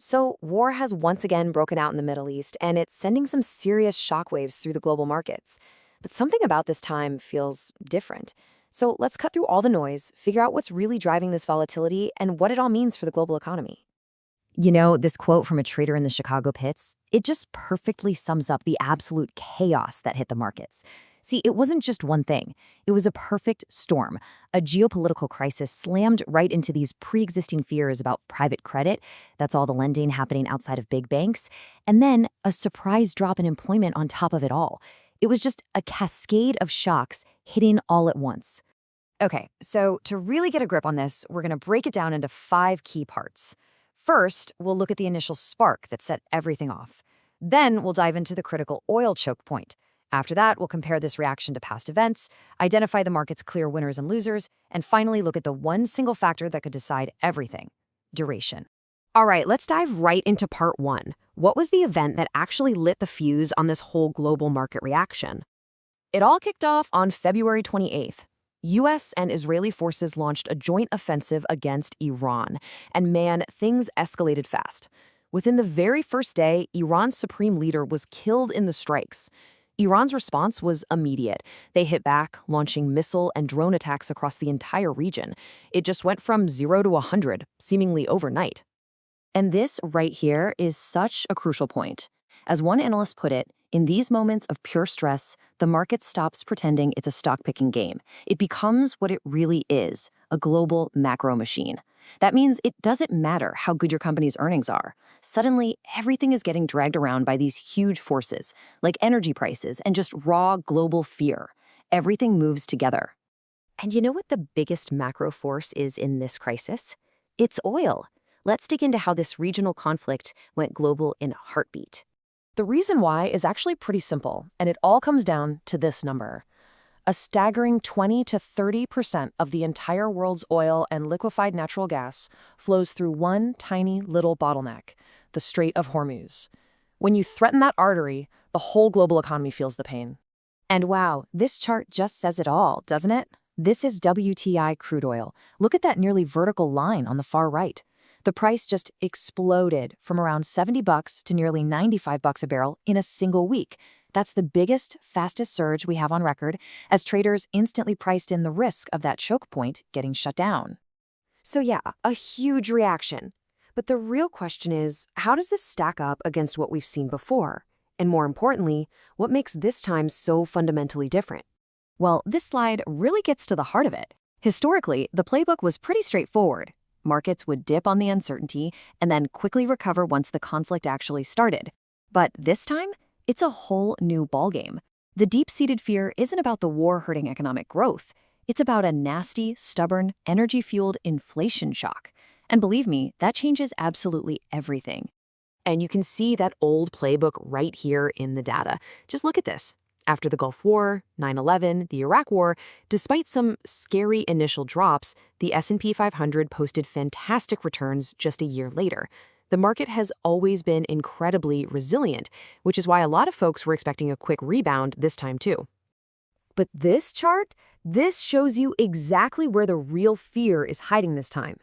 So, war has once again broken out in the Middle East, and it's sending some serious shockwaves through the global markets. But something about this time feels different. So, let's cut through all the noise, figure out what's really driving this volatility, and what it all means for the global economy. You know, this quote from a trader in the Chicago pits, it just perfectly sums up the absolute chaos that hit the markets. See, it wasn't just one thing. It was a perfect storm. A geopolitical crisis slammed right into these pre-existing fears about private credit. That's all the lending happening outside of big banks. And then a surprise drop in employment on top of it all. It was just a cascade of shocks hitting all at once. Okay, so to really get a grip on this, we're going to break it down into 5 key parts. First, we'll look at the initial spark that set everything off. Then we'll dive into the critical oil choke point. After that, we'll compare this reaction to past events, identify the market's clear winners and losers, and finally look at the one single factor that could decide everything: duration. All right, let's dive right into part 1. What was the event that actually lit the fuse on this whole global market reaction? It all kicked off on February 28th. U.S. and Israeli forces launched a joint offensive against Iran, and man, things escalated fast. Within the very first day, Iran's supreme leader was killed in the strikes. Iran's response was immediate. They hit back, launching missile and drone attacks across the entire region. It just went from 0 to 100, seemingly overnight. And this right here is such a crucial point. As one analyst put it, in these moments of pure stress, the market stops pretending it's a stock-picking game. It becomes what it really is, a global macro machine. That means it doesn't matter how good your company's earnings are. Suddenly, everything is getting dragged around by these huge forces, like energy prices and just raw global fear. Everything moves together. And you know what the biggest macro force is in this crisis? It's oil. Let's dig into how this regional conflict went global in a heartbeat. The reason why is actually pretty simple, and it all comes down to this number. A staggering 20 to 30% of the entire world's oil and liquefied natural gas flows through one tiny little bottleneck, the Strait of Hormuz. When you threaten that artery, the whole global economy feels the pain. And wow, this chart just says it all, doesn't it? This is WTI crude oil. Look at that nearly vertical line on the far right. The price just exploded from around $70 to nearly $95 a barrel in a single week. That's the biggest, fastest surge we have on record, as traders instantly priced in the risk of that choke point getting shut down. So yeah, a huge reaction. But the real question is, how does this stack up against what we've seen before? And more importantly, what makes this time so fundamentally different? Well, this slide really gets to the heart of it. Historically, the playbook was pretty straightforward. Markets would dip on the uncertainty and then quickly recover once the conflict actually started. But this time, it's a whole new ballgame. The deep-seated fear isn't about the war hurting economic growth. It's about a nasty, stubborn, energy-fueled inflation shock. And believe me, that changes absolutely everything. And you can see that old playbook right here in the data. Just look at this. After the Gulf War, 9/11, the Iraq War, despite some scary initial drops, the S&P 500 posted fantastic returns just a year later. The market has always been incredibly resilient, which is why a lot of folks were expecting a quick rebound this time too. But this chart, this shows you exactly where the real fear is hiding this time.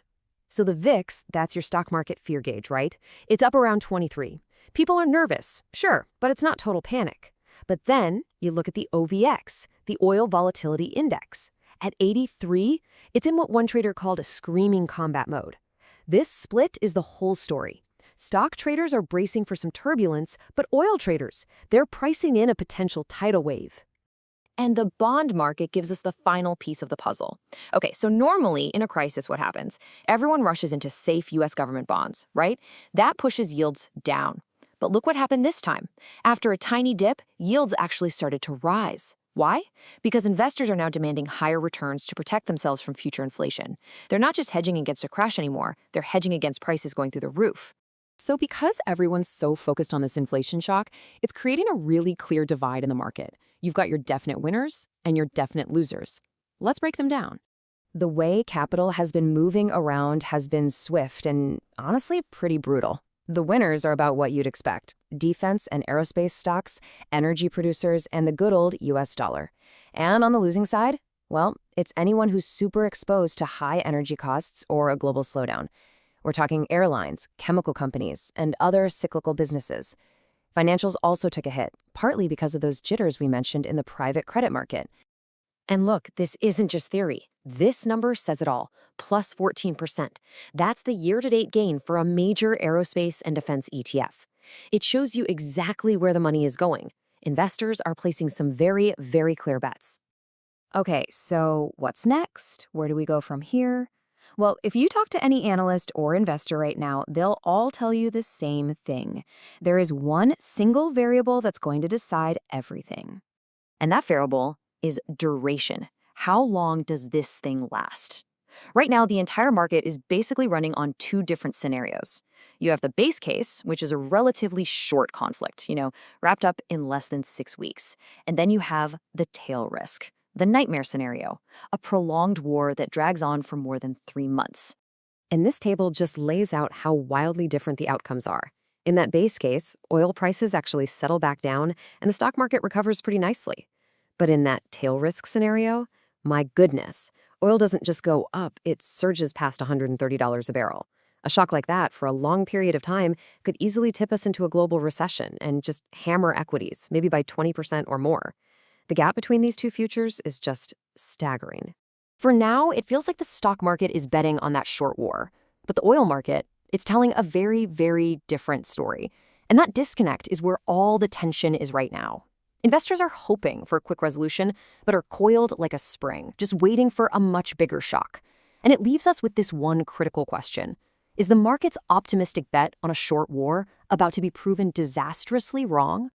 So the VIX, that's your stock market fear gauge, right? It's up around 23. People are nervous, sure, but it's not total panic. But then you look at the OVX, the Oil Volatility Index. At 83, it's in what one trader called a screaming combat mode. This split is the whole story. Stock traders are bracing for some turbulence, but oil traders, they're pricing in a potential tidal wave. And the bond market gives us the final piece of the puzzle. Okay, so normally in a crisis, what happens? Everyone rushes into safe U.S. government bonds, right? That pushes yields down. But look what happened this time. After a tiny dip, yields actually started to rise. Why? Because investors are now demanding higher returns to protect themselves from future inflation. They're not just hedging against a crash anymore, they're hedging against prices going through the roof. So because everyone's so focused on this inflation shock, it's creating a really clear divide in the market. You've got your definite winners and your definite losers. Let's break them down. The way capital has been moving around has been swift and honestly pretty brutal. The winners are about what you'd expect: defense and aerospace stocks, energy producers, and the good old US dollar. And on the losing side, well, it's anyone who's super exposed to high energy costs or a global slowdown. We're talking airlines, chemical companies, and other cyclical businesses. Financials also took a hit, partly because of those jitters we mentioned in the private credit market. And look, this isn't just theory. This number says it all, plus 14%. That's the year-to-date gain for a major aerospace and defense ETF. It shows you exactly where the money is going. Investors are placing some very, very clear bets. Okay, so what's next? Where do we go from here? Well, if you talk to any analyst or investor right now, they'll all tell you the same thing. There is one single variable that's going to decide everything. And that variable is duration. How long does this thing last? Right now, the entire market is basically running on two different scenarios. You have the base case, which is a relatively short conflict, wrapped up in less than 6 weeks. And then you have the tail risk, the nightmare scenario, a prolonged war that drags on for more than 3 months. And this table just lays out how wildly different the outcomes are. In that base case, oil prices actually settle back down and the stock market recovers pretty nicely. But in that tail risk scenario, my goodness, oil doesn't just go up, it surges past $130 a barrel. A shock like that for a long period of time could easily tip us into a global recession and just hammer equities, maybe by 20% or more. The gap between these two futures is just staggering. For now, it feels like the stock market is betting on that short war. But the oil market, it's telling a very, very different story. And that disconnect is where all the tension is right now. Investors are hoping for a quick resolution, but are coiled like a spring, just waiting for a much bigger shock. And it leaves us with this one critical question. Is the market's optimistic bet on a short war about to be proven disastrously wrong?